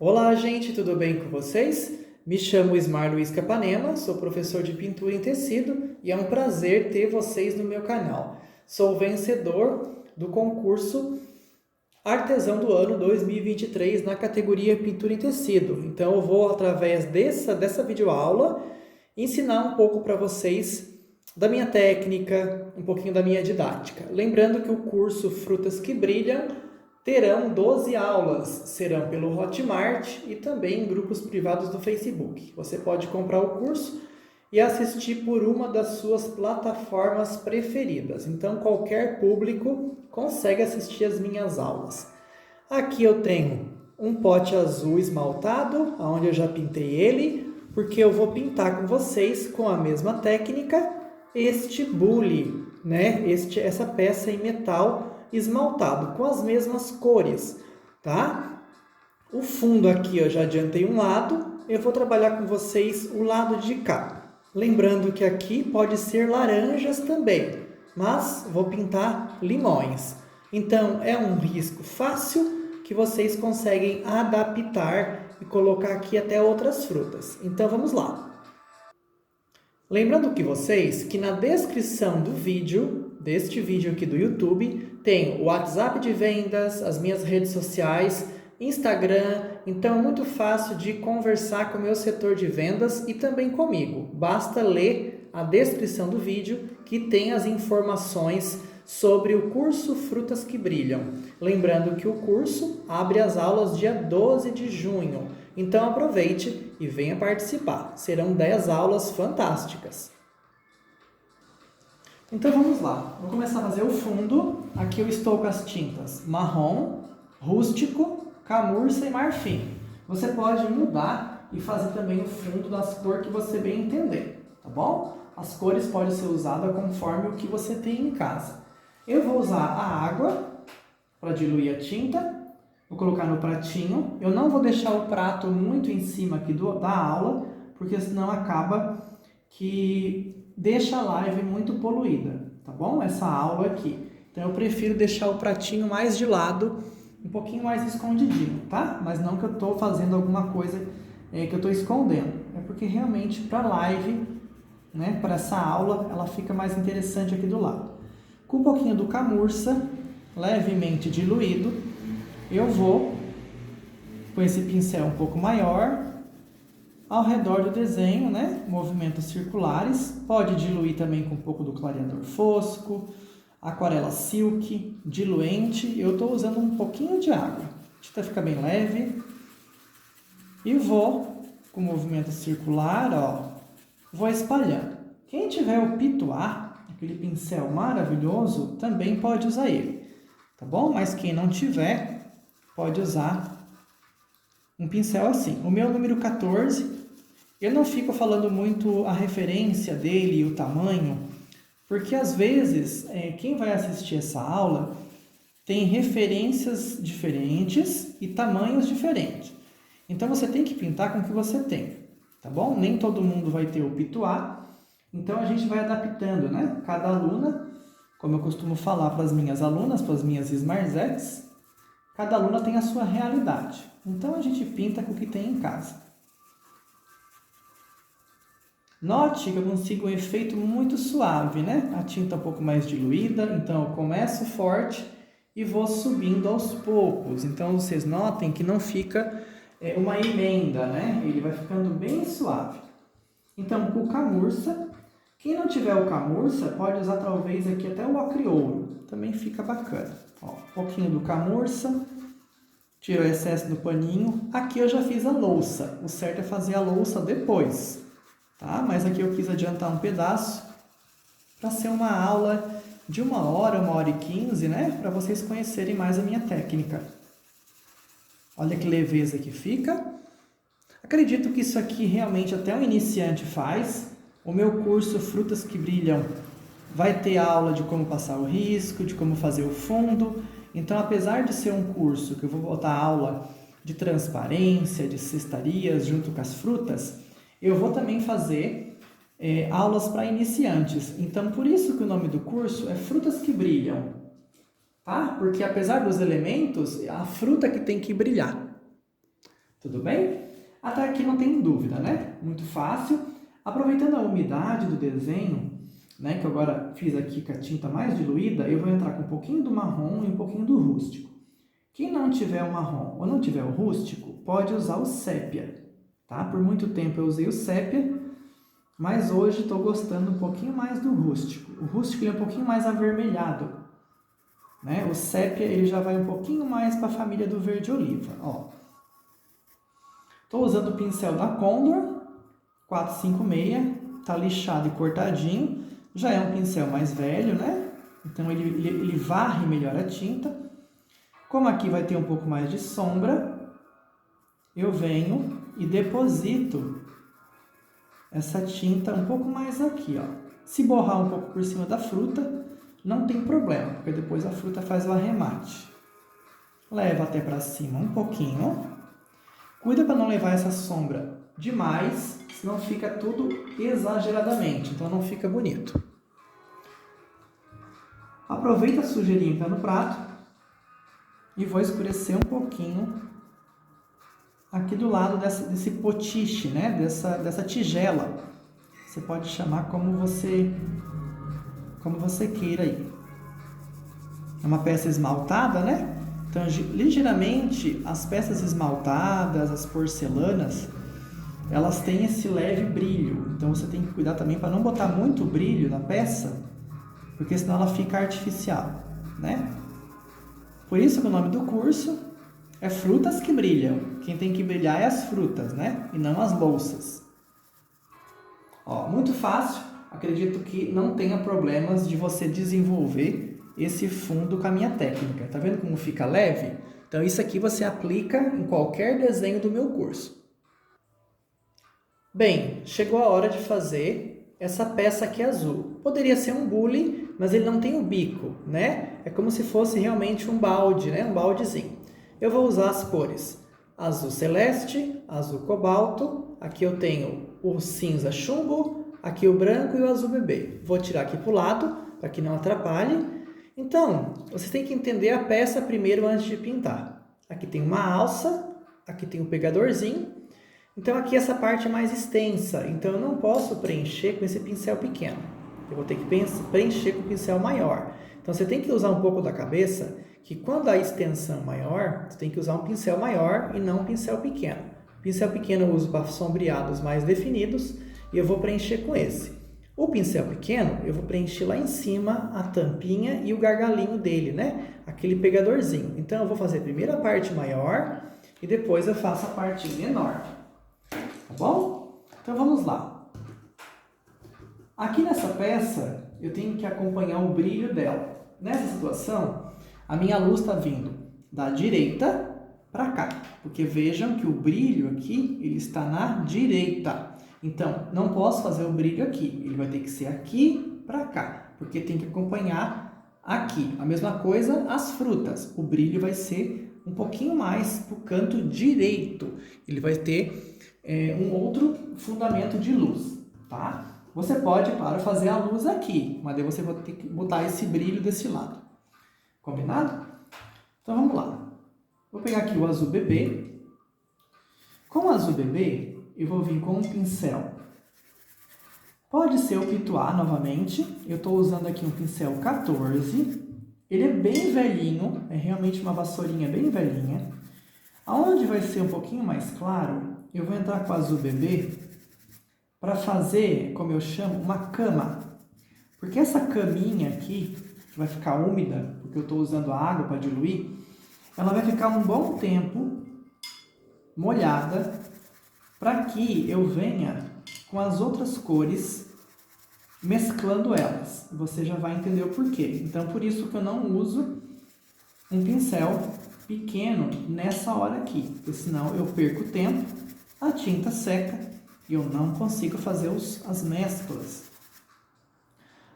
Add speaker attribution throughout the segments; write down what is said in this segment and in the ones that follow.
Speaker 1: Olá, gente, tudo bem com vocês? Me chamo Ismar Luiz Capanema, sou professor de pintura em tecido e é um prazer ter vocês no meu canal. Sou vencedor do concurso Artesão do Ano 2023 na categoria Pintura em Tecido. Então eu vou, através dessa videoaula, ensinar um pouco para vocês da minha técnica, um pouquinho da minha didática. Lembrando que o curso Frutas que Brilham terão 12 aulas, serão pelo Hotmart e também em grupos privados do Facebook. Você pode comprar o curso e assistir por uma das suas plataformas preferidas. Então, qualquer público consegue assistir as minhas aulas. Aqui eu tenho um pote azul esmaltado, onde eu já pintei ele, porque eu vou pintar com vocês com a mesma técnica este bule, né? Essa peça em metal esmaltado com as mesmas cores, tá? O fundo aqui eu já adiantei um lado, eu vou trabalhar com vocês o lado de cá. Lembrando que aqui pode ser laranjas também, mas vou pintar limões. Então é um risco fácil que vocês conseguem adaptar e colocar aqui até outras frutas. Então vamos lá. Lembrando que na descrição do vídeo, deste vídeo aqui do YouTube, tem o WhatsApp de vendas, as minhas redes sociais, Instagram, então é muito fácil de conversar com o meu setor de vendas e também comigo. Basta ler a descrição do vídeo que tem as informações sobre o curso Frutas que Brilham. Lembrando que o curso abre as aulas dia 12 de junho. Então aproveite e venha participar. Serão 10 aulas fantásticas. Então vamos lá. Vou começar a fazer o fundo. Aqui eu estou com as tintas marrom, rústico, camurça e marfim. Você pode mudar e fazer também o fundo das cores que você bem entender, tá bom? As cores podem ser usadas conforme o que você tem em casa. Eu vou usar a água para diluir a tinta. Vou colocar no pratinho. Eu não vou deixar o prato muito em cima aqui da aula, porque senão acaba que deixa a live muito poluída, tá bom? Essa aula aqui. Então eu prefiro deixar o pratinho mais de lado, um pouquinho mais escondidinho, tá? Mas não que eu estou fazendo alguma coisa que eu estou escondendo. É porque realmente para a live, né, para essa aula, ela fica mais interessante aqui do lado. Com um pouquinho do camurça, levemente diluído, eu vou, com esse pincel um pouco maior, ao redor do desenho, né? Movimentos circulares. Pode diluir também com um pouco do clareador fosco, aquarela silk, diluente. Eu estou usando um pouquinho de água. A tinta fica bem leve. E vou, com movimento circular, ó, vou espalhando. Quem tiver o pituá, aquele pincel maravilhoso, também pode usar ele, tá bom? Mas quem não tiver, pode usar um pincel assim. O meu número 14, eu não fico falando muito a referência dele e o tamanho, porque às vezes quem vai assistir essa aula tem referências diferentes e tamanhos diferentes. Então você tem que pintar com o que você tem, tá bom? Nem todo mundo vai ter o pituá, então a gente vai adaptando, né? Cada aluna, como eu costumo falar para as minhas alunas, para as minhas Smarzettes, cada aluna tem a sua realidade. Então a gente pinta com o que tem em casa. Note que eu consigo um efeito muito suave, né? A tinta um pouco mais diluída, então eu começo forte e vou subindo aos poucos. Então vocês notem que não fica uma emenda, né? Ele vai ficando bem suave. Então com o camurça, quem não tiver o camurça pode usar talvez aqui até o acriouro, também fica bacana. Ó, um pouquinho do camurça, tiro o excesso do paninho. Aqui eu já fiz a louça, o certo é fazer a louça depois, tá? Mas aqui eu quis adiantar um pedaço para ser uma aula de 1 hora e 15, né? Para vocês conhecerem mais a minha técnica. Olha que leveza que fica. Acredito que isso aqui realmente até um iniciante faz. O meu curso Frutas que Brilham vai ter aula de como passar o risco, de como fazer o fundo. Então, apesar de ser um curso que eu vou botar aula de transparência, de cestarias junto com as frutas, eu vou também fazer aulas para iniciantes. Então, por isso que o nome do curso é Frutas que Brilham, tá? Porque apesar dos elementos, é a fruta que tem que brilhar. Tudo bem? Até aqui não tem dúvida, né? Muito fácil. Aproveitando a umidade do desenho, né, que eu agora fiz aqui com a tinta mais diluída, eu vou entrar com um pouquinho do marrom e um pouquinho do rústico. Quem não tiver o marrom ou não tiver o rústico, pode usar o sépia, tá? Por muito tempo eu usei o sépia, mas hoje estou gostando um pouquinho mais do rústico. O rústico ele é um pouquinho mais avermelhado, né? O sépia ele já vai um pouquinho mais para a família do verde oliva, ó. Estou usando o pincel da Condor 456, tá lixado e cortadinho. Já é um pincel mais velho, né? Então ele varre melhor a tinta. Como aqui vai ter um pouco mais de sombra, eu venho e deposito essa tinta um pouco mais aqui, ó. Se borrar um pouco por cima da fruta, não tem problema, porque depois a fruta faz o arremate. Leva até para cima um pouquinho. Cuida para não levar essa sombra demais, senão fica tudo exageradamente, então não fica bonito. Aproveita a sujeirinha que está no prato e vou escurecer um pouquinho aqui do lado desse potiche, né? dessa tigela. Você pode chamar como você queira aí. É uma peça esmaltada, né? Então, ligeiramente, as peças esmaltadas, as porcelanas, elas têm esse leve brilho. Então, você tem que cuidar também para não botar muito brilho na peça, porque senão ela fica artificial, né? Por isso que o nome do curso é Frutas que Brilham. Quem tem que brilhar é as frutas, né? E não as louças. Ó, muito fácil. Acredito que não tenha problemas de você desenvolver esse fundo com a minha técnica. Tá vendo como fica leve? Então, isso aqui você aplica em qualquer desenho do meu curso. Bem, chegou a hora de fazer essa peça aqui azul. Poderia ser um bule, mas ele não tem o bico, né? É como se fosse realmente um balde, né? Um baldezinho. Eu vou usar as cores azul celeste, azul cobalto. Aqui eu tenho o cinza chumbo, aqui o branco e o azul bebê. Vou tirar aqui para o lado, para que não atrapalhe. Então, vocês têm que entender a peça primeiro antes de pintar. Aqui tem uma alça, aqui tem um pegadorzinho. Então, aqui essa parte é mais extensa, então eu não posso preencher com esse pincel pequeno. Eu vou ter que preencher com o pincel maior. Então, você tem que usar um pouco da cabeça que quando a extensão é maior, você tem que usar um pincel maior e não um pincel pequeno. O pincel pequeno eu uso para sombreados mais definidos e eu vou preencher com esse. O pincel pequeno, eu vou preencher lá em cima a tampinha e o gargalinho dele, né? Aquele pegadorzinho. Então, eu vou fazer primeiro a parte maior e depois eu faço a parte menor. Tá bom? Então, vamos lá. Aqui nessa peça, eu tenho que acompanhar o brilho dela. Nessa situação, a minha luz está vindo da direita para cá. Porque vejam que o brilho aqui, ele está na direita. Então, não posso fazer o brilho aqui, ele vai ter que ser aqui para cá, porque tem que acompanhar aqui. A mesma coisa as frutas, o brilho vai ser um pouquinho mais para o canto direito, ele vai ter um outro fundamento de luz, tá? Você pode, claro, fazer a luz aqui, mas daí você vai ter que botar esse brilho desse lado, combinado? Então, vamos lá. Vou pegar aqui o azul bebê. Com o azul bebê, eu vou vir com um pincel. Pode ser o Pituá novamente. Eu estou usando aqui um pincel 14. Ele é bem velhinho, é realmente uma vassourinha bem velhinha. Aonde vai ser um pouquinho mais claro, eu vou entrar com o azul bebê para fazer, como eu chamo, uma cama. Porque essa caminha aqui, que vai ficar úmida, porque eu estou usando a água para diluir, ela vai ficar um bom tempo molhada, para que eu venha com as outras cores mesclando elas. Você já vai entender o porquê. Então, por isso que eu não uso um pincel pequeno nessa hora aqui, porque senão eu perco tempo, a tinta seca e eu não consigo fazer as mesclas.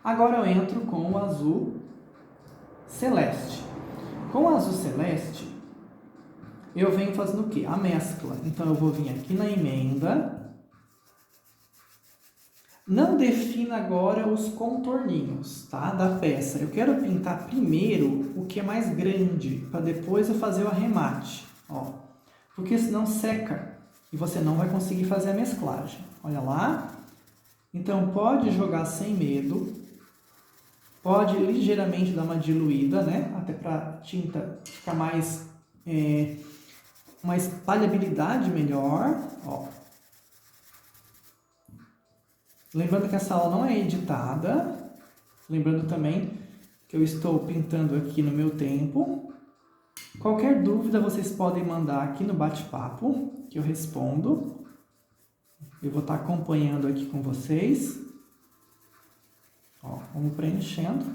Speaker 1: Agora eu entro com o azul celeste. Com o azul celeste, eu venho fazendo o quê? A mescla. Então, eu vou vir aqui na emenda. Não defina agora os contorninhos, tá? Da peça. Eu quero pintar primeiro o que é mais grande, para depois eu fazer o arremate. Ó. porque senão seca e você não vai conseguir fazer a mesclagem. Olha lá. Então, pode jogar sem medo, pode ligeiramente dar uma diluída, né? Até para a tinta ficar mais, uma espalhabilidade melhor, ó. Lembrando que essa aula não é editada, lembrando também que eu estou pintando aqui no meu tempo. Qualquer dúvida vocês podem mandar aqui no bate-papo, que eu respondo. Eu vou estar acompanhando aqui com vocês. Ó, vamos preenchendo.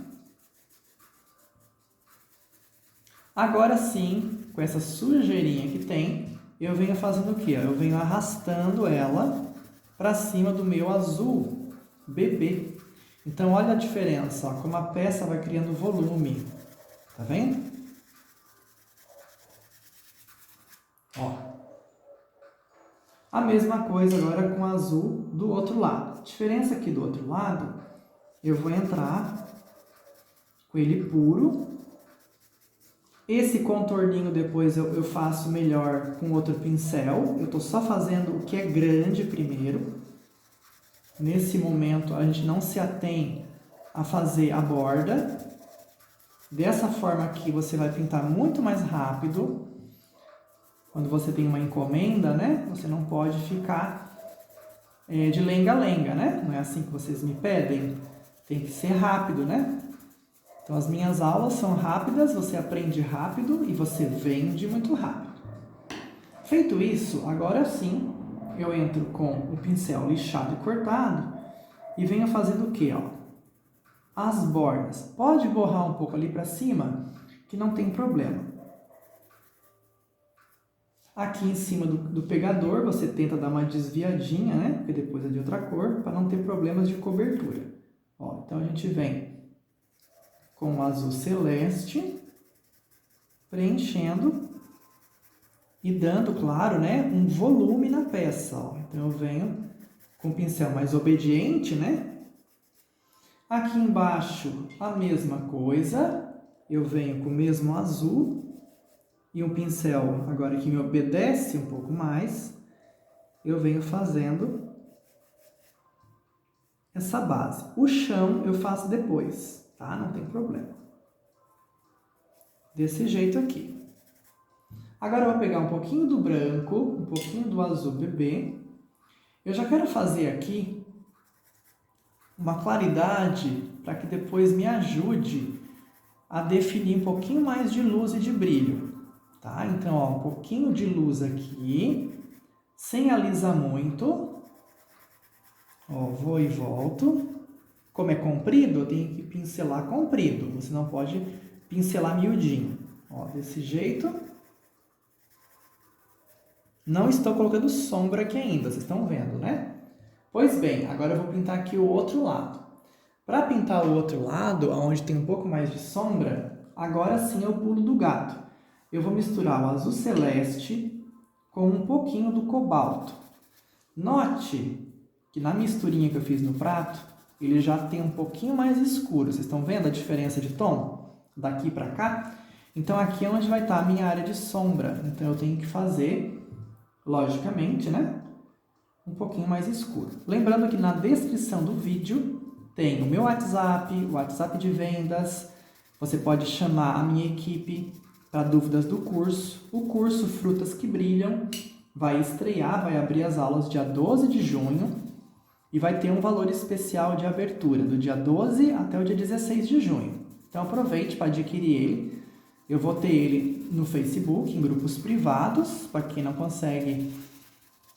Speaker 1: Agora sim, com essa sujeirinha que tem, eu venho fazendo o quê? Eu venho arrastando ela para cima do meu azul bebê. Então, olha a diferença, ó, como a peça vai criando volume. Tá vendo? Ó. A mesma coisa agora com o azul do outro lado. A diferença aqui do outro lado, eu vou entrar com ele puro. Esse contorninho depois eu faço melhor com outro pincel. Eu estou só fazendo o que é grande primeiro. Nesse momento, a gente não se atém a fazer a borda. Dessa forma aqui, você vai pintar muito mais rápido. Quando você tem uma encomenda, né? Você não pode ficar de lenga-lenga, né? Não é assim que vocês me pedem. Tem que ser rápido, né? Então, as minhas aulas são rápidas, você aprende rápido e você vende muito rápido. Feito isso, agora sim, eu entro com o pincel lixado e cortado e venho fazendo o quê? Ó? As bordas. Pode borrar um pouco ali para cima, que não tem problema. Aqui em cima do pegador, você tenta dar uma desviadinha, né? Porque depois é de outra cor, para não ter problemas de cobertura. Ó, então, a gente vem com o azul celeste, preenchendo e dando, claro, né, um volume na peça. Ó. Então, eu venho com o pincel mais obediente, né? Aqui embaixo, a mesma coisa. Eu venho com o mesmo azul e um pincel agora que me obedece um pouco mais. Eu venho fazendo essa base. O chão eu faço depois, tá? Não tem problema. Desse jeito aqui. Agora eu vou pegar um pouquinho do branco, um pouquinho do azul bebê. Eu já quero fazer aqui uma claridade para que depois me ajude a definir um pouquinho mais de luz e de brilho, tá? Então, ó, um pouquinho de luz aqui, sem alisar muito. Ó, vou e volto. Como é comprido, eu tenho que pincelar comprido. Você não pode pincelar miudinho. Ó, desse jeito. Não estou colocando sombra aqui ainda, vocês estão vendo, né? Pois bem, agora eu vou pintar aqui o outro lado. Para pintar o outro lado, onde tem um pouco mais de sombra, agora sim é o pulo do gato. Eu vou misturar o azul celeste com um pouquinho do cobalto. Note que na misturinha que eu fiz no prato, ele já tem um pouquinho mais escuro. Vocês estão vendo a diferença de tom? Daqui para cá? Então, aqui é onde vai estar a minha área de sombra. Então, eu tenho que fazer, logicamente, né? Um pouquinho mais escuro. Lembrando que na descrição do vídeo tem o meu WhatsApp, o WhatsApp de vendas. Você pode chamar a minha equipe para dúvidas do curso. O curso Frutas que Brilham vai estrear, vai abrir as aulas dia 12 de junho e vai ter um valor especial de abertura do dia 12 até o dia 16 de junho. Então aproveite para adquirir ele. Eu vou ter ele no Facebook, em grupos privados, para quem não consegue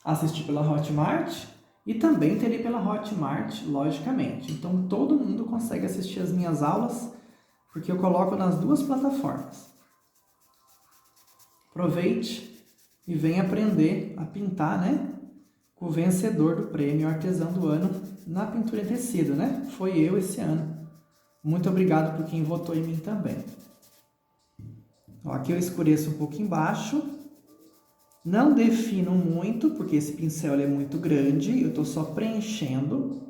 Speaker 1: assistir pela Hotmart, e também ter ele pela Hotmart, logicamente. Então todo mundo consegue assistir as minhas aulas, porque eu coloco nas duas plataformas. Aproveite e venha aprender a pintar, né? Com o vencedor do prêmio Artesão do Ano na pintura em tecido, né? Foi eu esse ano. Muito obrigado por quem votou em mim também. Ó, aqui eu escureço um pouco embaixo. Não defino muito, porque esse pincel é muito grande. Eu estou só preenchendo.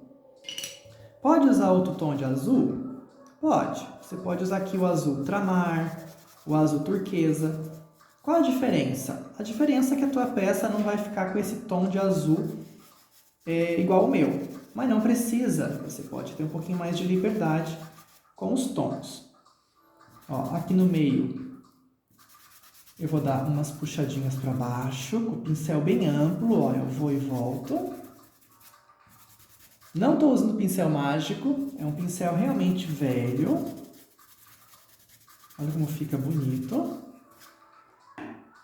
Speaker 1: Pode usar outro tom de azul? Pode. Você pode usar aqui o azul ultramar, o azul turquesa. Qual a diferença? A diferença é que a tua peça não vai ficar com esse tom de azul igual o meu. Mas não precisa, você pode ter um pouquinho mais de liberdade com os tons. Ó, aqui no meio eu vou dar umas puxadinhas para baixo, com o pincel bem amplo, ó, eu vou e volto. Não estou usando pincel mágico, é um pincel realmente velho. Olha como fica bonito.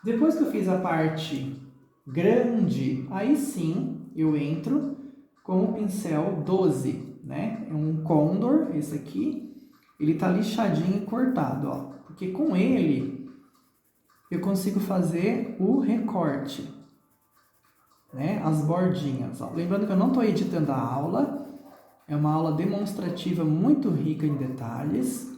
Speaker 1: Depois que eu fiz a parte grande, aí sim eu entro com o pincel 12, né? É um Condor, esse aqui. Ele tá lixadinho e cortado, ó. Porque com ele eu consigo fazer o recorte, né? As bordinhas, ó. Lembrando que eu não estou editando a aula. É uma aula demonstrativa muito rica em detalhes.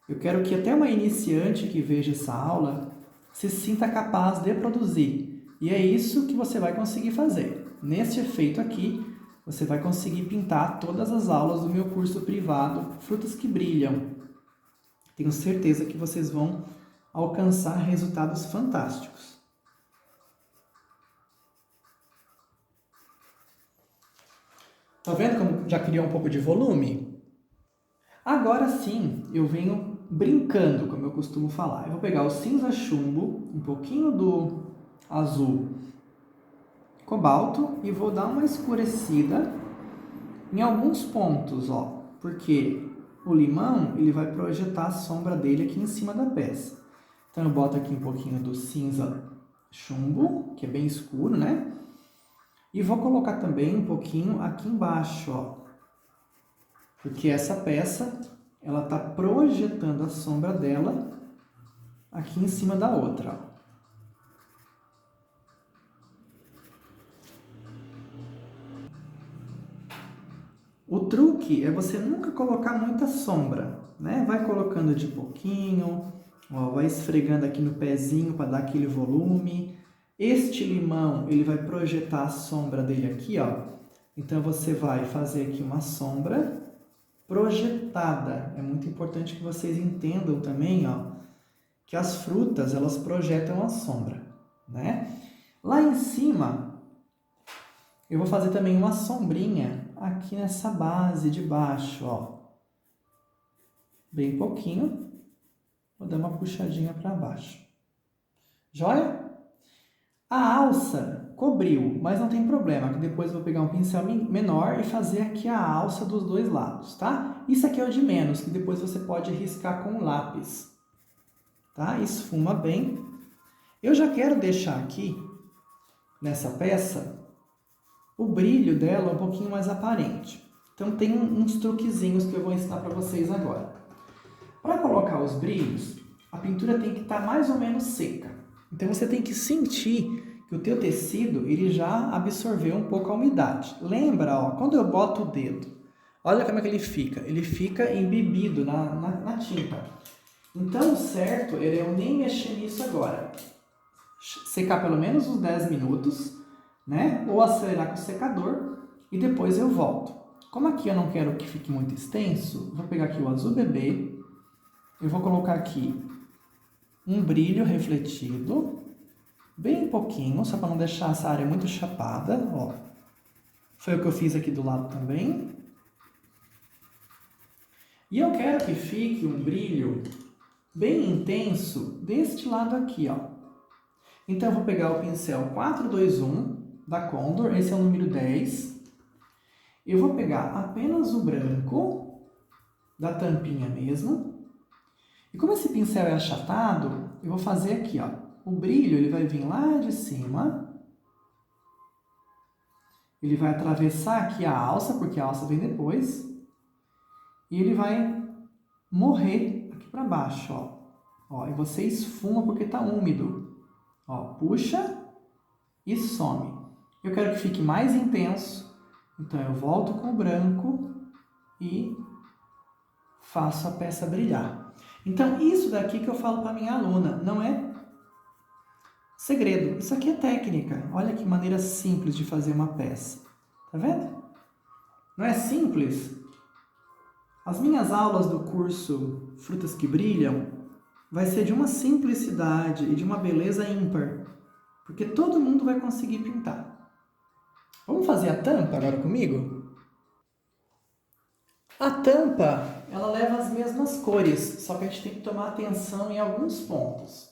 Speaker 1: Eu quero que até uma iniciante que veja essa aula se sinta capaz de produzir. E é isso que você vai conseguir fazer. Neste efeito aqui, você vai conseguir pintar todas as aulas do meu curso privado Frutas que Brilham. Tenho certeza que vocês vão alcançar resultados fantásticos. Tá vendo como já criou um pouco de volume? Agora sim, eu venho brincando, como eu costumo falar. Eu vou pegar o cinza chumbo, um pouquinho do azul cobalto e vou dar uma escurecida em alguns pontos, ó. Porque o limão, ele vai projetar a sombra dele aqui em cima da peça. Então eu boto aqui um pouquinho do cinza chumbo, que é bem escuro, né? E vou colocar também um pouquinho aqui embaixo, ó. Porque essa peça, ela tá projetando a sombra dela aqui em cima da outra, ó. O truque é você nunca colocar muita sombra, né? Vai colocando de pouquinho, ó, vai esfregando aqui no pezinho para dar aquele volume. Este limão, ele vai projetar a sombra dele aqui, ó. Então você vai fazer aqui uma sombra projetada. É muito importante que vocês entendam também, ó, que as frutas, elas projetam a sombra, né? Lá em cima, eu vou fazer também uma sombrinha aqui nessa base de baixo, ó. Bem pouquinho. Vou dar uma puxadinha para baixo. Joia? A alça cobriu, mas não tem problema, que depois eu vou pegar um pincel menor e fazer aqui a alça dos dois lados, tá? Isso aqui é o de menos, que depois você pode riscar com lápis, tá? Esfuma bem. Eu já quero deixar aqui, nessa peça, o brilho dela um pouquinho mais aparente. Então tem uns truquezinhos que eu vou ensinar para vocês agora. Para colocar os brilhos, a pintura tem que estar mais ou menos seca. Então você tem que sentir que o teu tecido ele já absorveu um pouco a umidade. Lembra, ó, quando eu boto o dedo, olha como é que ele fica. Ele fica embebido na tinta. Então o certo é eu nem mexer nisso agora. Secar pelo menos uns 10 minutos, né? Ou acelerar com o secador e depois eu volto. Como aqui eu não quero que fique muito extenso, vou pegar aqui o azul bebê, eu vou colocar aqui um brilho refletido, bem pouquinho, só para não deixar essa área muito chapada, ó. Foi o que eu fiz aqui do lado também. E eu quero que fique um brilho bem intenso deste lado aqui, ó. Então eu vou pegar o pincel 421 da Condor, esse é o número 10. Eu vou pegar apenas o branco da tampinha mesmo. E como esse pincel é achatado, eu vou fazer aqui, ó. O brilho, ele vai vir lá de cima. Ele vai atravessar aqui a alça, porque a alça vem depois. E ele vai morrer aqui para baixo, ó. Ó, e você esfuma porque tá úmido. Ó, puxa e some. Eu quero que fique mais intenso. Então eu volto com o branco e faço a peça brilhar. Então, isso daqui que eu falo para minha aluna, não é segredo. Isso aqui é técnica. Olha que maneira simples de fazer uma peça. Tá vendo? Não é simples? As minhas aulas do curso Frutas que Brilham vai ser de uma simplicidade e de uma beleza ímpar. porque todo mundo vai conseguir pintar. Vamos fazer a tampa agora comigo? A tampa, ela leva as mesmas cores, só que a gente tem que tomar atenção em alguns pontos.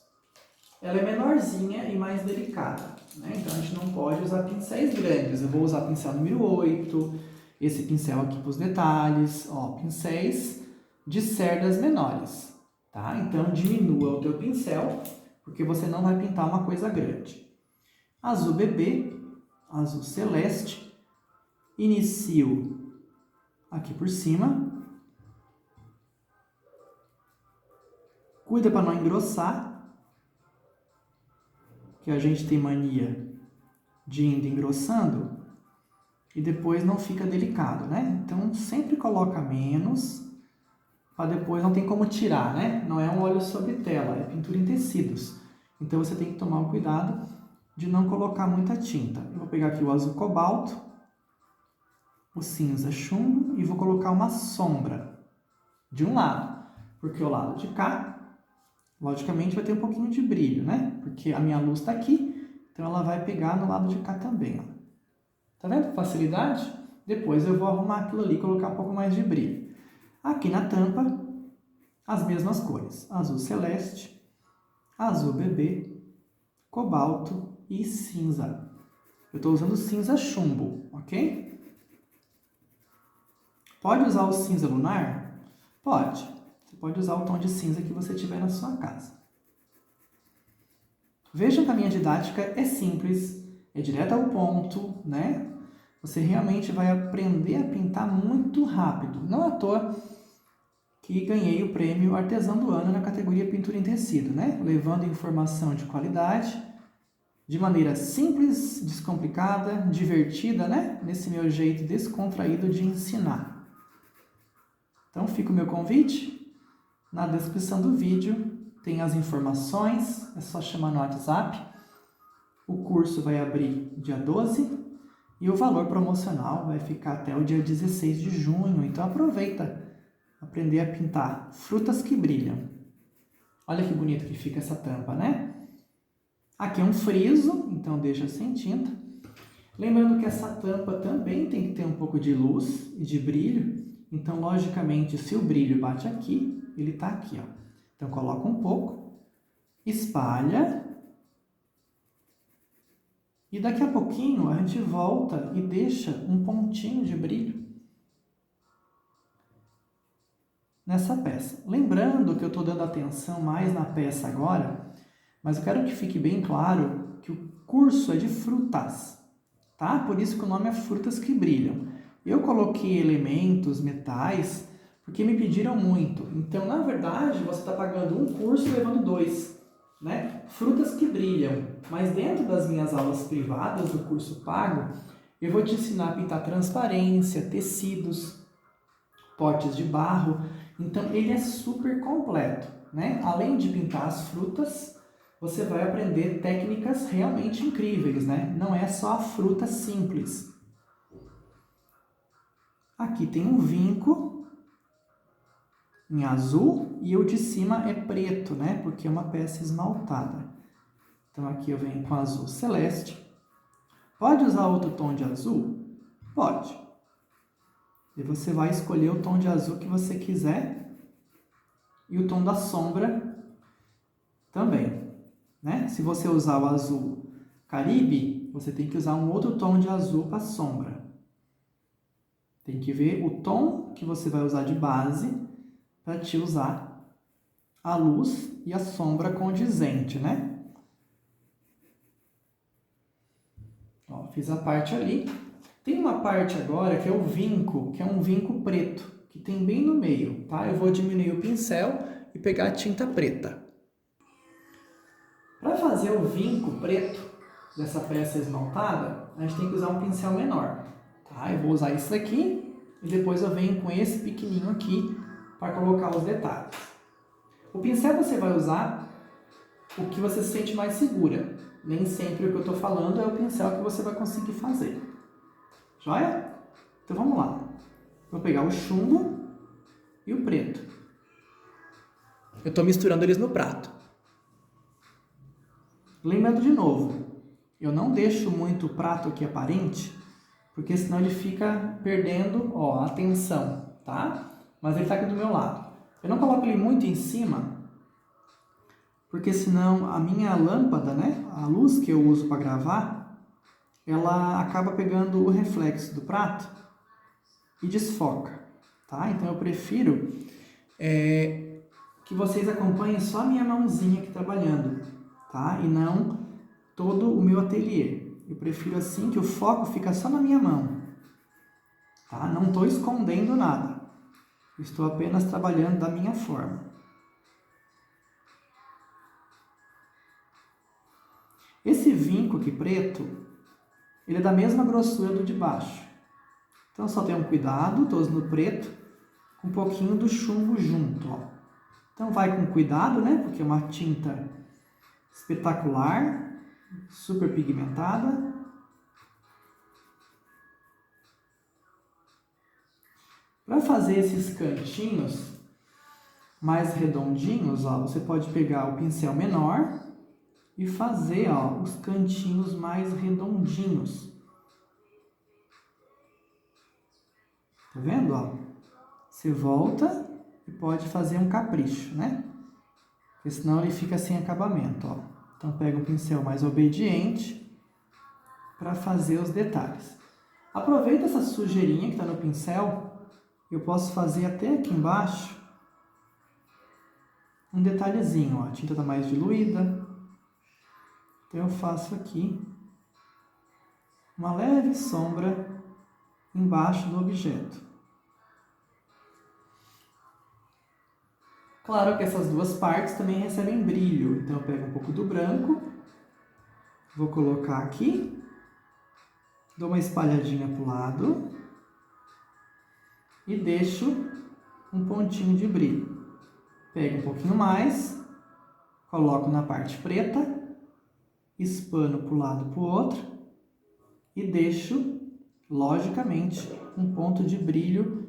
Speaker 1: Ela é menorzinha e mais delicada, né? Então a gente não pode usar pincéis grandes. Eu vou usar pincel número 8, esse pincel aqui para os detalhes, ó, pincéis de cerdas menores, tá? Então diminua o teu pincel, porque você não vai pintar uma coisa grande. Azul bebê, azul celeste, inicio aqui por cima. Cuida para não engrossar, que a gente tem mania de ir engrossando e depois não fica delicado, né? Então sempre coloca menos, para depois não tem como tirar, né? Não é um óleo sobre tela, é pintura em tecidos. Então você tem que tomar o cuidado de não colocar muita tinta. Eu vou pegar aqui o azul cobalto, o cinza chumbo e vou colocar uma sombra de um lado, porque o lado de cá, logicamente, vai ter um pouquinho de brilho, né? Porque a minha luz está aqui, então ela vai pegar no lado de cá também, ó. Tá vendo? Facilidade? Depois eu vou arrumar aquilo ali e colocar um pouco mais de brilho. Aqui na tampa, as mesmas cores. Azul celeste, azul bebê, cobalto e cinza. Eu estou usando cinza chumbo, ok? Pode usar o cinza lunar? Pode. Você pode usar o tom de cinza que você tiver na sua casa. Vejam que a minha didática é simples, é direta ao ponto, né? Você realmente vai aprender a pintar muito rápido. Não à toa que ganhei o prêmio Artesão do Ano na categoria Pintura em Tecido, né? Levando informação de qualidade, de maneira simples, descomplicada, divertida, né? Nesse meu jeito descontraído de ensinar. Então fica o meu convite. Na descrição do vídeo tem as informações, é só chamar no WhatsApp. O curso vai abrir dia 12 e o valor promocional vai ficar até o dia 16 de junho. Então aproveita aprender a pintar frutas que brilham. Olha que bonito que fica essa tampa, né? Aqui é um friso, então deixa sem tinta. Lembrando que essa tampa também tem que ter um pouco de luz e de brilho. Então, logicamente, se o brilho bate aqui, ele está aqui, ó. Então, coloca um pouco, espalha. E daqui a pouquinho a gente volta e deixa um pontinho de brilho nessa peça. Lembrando que eu estou dando atenção mais na peça agora, mas eu quero que fique bem claro que o curso é de frutas, tá? Por isso que o nome é Frutas que Brilham. Eu coloquei elementos, metais, porque me pediram muito. Então, na verdade, você está pagando um curso e levando 2, né? Frutas que brilham. Mas dentro das minhas aulas privadas do curso pago, eu vou te ensinar a pintar transparência, tecidos, potes de barro. Então, ele é super completo, né? Além de pintar as frutas, você vai aprender técnicas realmente incríveis, né? Não é só a fruta simples. Aqui tem um vinco em azul e o de cima é preto, né? Porque é uma peça esmaltada. Então aqui eu venho com azul celeste. Pode usar outro tom de azul? Pode. E você vai escolher o tom de azul que você quiser e o tom da sombra também, né? Se você usar o azul Caribe, você tem que usar um outro tom de azul para sombra. Tem que ver o tom que você vai usar de base para te usar a luz e a sombra condizente, né? Ó, fiz a parte ali. Tem uma parte agora que é o vinco, que é um vinco preto, que tem bem no meio, tá? Eu vou diminuir o pincel e pegar a tinta preta. Para fazer o vinco preto dessa peça esmaltada, a gente tem que usar um pincel menor. Tá? Eu vou usar esse aqui e depois eu venho com esse pequenininho aqui para colocar os detalhes. O pincel você vai usar o que você se sente mais segura. Nem sempre o que eu estou falando é o pincel que você vai conseguir fazer. Joia? Então vamos lá. Vou pegar o chumbo e o preto. Eu estou misturando eles no prato. Lembrando de novo, eu não deixo muito o prato aqui aparente, porque senão ele fica perdendo, ó, a tensão, tá? Mas ele tá aqui do meu lado. Eu não coloco ele muito em cima, porque senão a minha lâmpada, né, a luz que eu uso para gravar, ela acaba pegando o reflexo do prato e desfoca, tá? Então eu prefiro que vocês acompanhem só a minha mãozinha aqui trabalhando, tá? E não todo o meu ateliê. Eu prefiro assim que o foco fica só na minha mão, tá? Não estou escondendo nada, estou apenas trabalhando da minha forma. Esse vinco aqui preto, ele é da mesma grossura do de baixo. Então só tenham cuidado, estou usando preto, com um pouquinho do chumbo junto, ó. Então vai com cuidado, né? Porque é uma tinta espetacular, super pigmentada. Para fazer esses cantinhos mais redondinhos, ó, você pode pegar o pincel menor e fazer, ó, os cantinhos mais redondinhos. Tá vendo, ó? Você volta e pode fazer um capricho, né? Porque senão ele fica sem acabamento, ó. Então pega um pincel mais obediente para fazer os detalhes. Aproveita essa sujeirinha que está no pincel, eu posso fazer até aqui embaixo um detalhezinho, ó. A tinta está mais diluída. Então eu faço aqui uma leve sombra embaixo do objeto. Claro que essas duas partes também recebem brilho, então eu pego um pouco do branco, vou colocar aqui, dou uma espalhadinha para o lado e deixo um pontinho de brilho. Pego um pouquinho mais, coloco na parte preta, espano para um lado e para o outro e deixo, logicamente, um ponto de brilho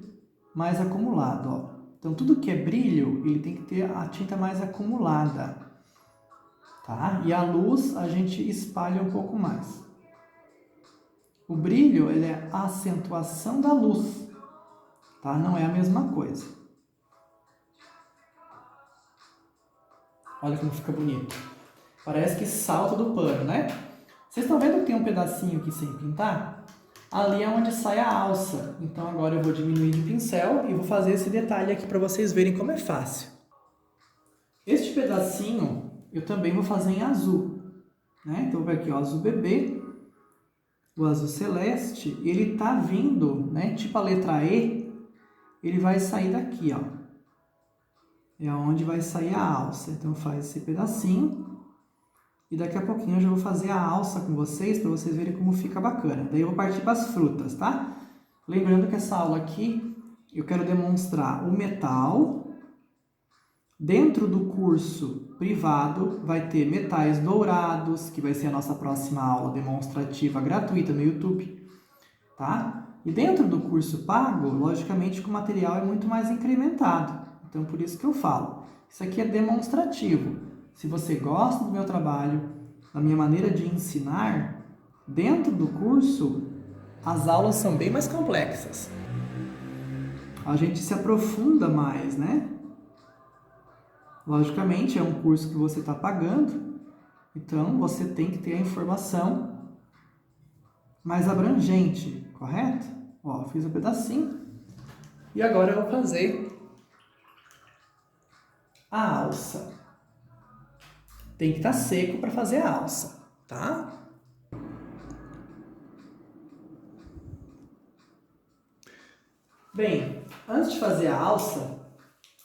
Speaker 1: mais acumulado, ó. Então, tudo que é brilho, ele tem que ter a tinta mais acumulada, tá? E a luz, a gente espalha um pouco mais. O brilho, ele é a acentuação da luz, tá? Não é a mesma coisa. Olha como fica bonito. Parece que salta do pano, né? Vocês estão vendo que tem um pedacinho aqui sem pintar? Ali é onde sai a alça. Então agora eu vou diminuir de pincel e vou fazer esse detalhe aqui para vocês verem como é fácil. Este pedacinho eu também vou fazer em azul, né? Então vai aqui, ó, azul bebê, o azul celeste, ele tá vindo, né? Tipo a letra E, ele vai sair daqui, ó. É onde vai sair a alça. Então faz esse pedacinho. E daqui a pouquinho eu já vou fazer a alça com vocês, para vocês verem como fica bacana. Daí eu vou partir para as frutas, tá? Lembrando que essa aula aqui, eu quero demonstrar o metal. Dentro do curso privado, vai ter metais dourados, que vai ser a nossa próxima aula demonstrativa gratuita no YouTube, tá? E dentro do curso pago, logicamente que o material é muito mais incrementado. Então, por isso que eu falo. Isso aqui é demonstrativo. Se você gosta do meu trabalho, da minha maneira de ensinar, dentro do curso, as aulas são bem mais complexas. A gente se aprofunda mais, né? Logicamente, é um curso que você está pagando, então você tem que ter a informação mais abrangente, correto? Ó, fiz um pedacinho. E agora eu vou fazer a alça. Tem que estar seco para fazer a alça, tá? Bem, antes de fazer a alça,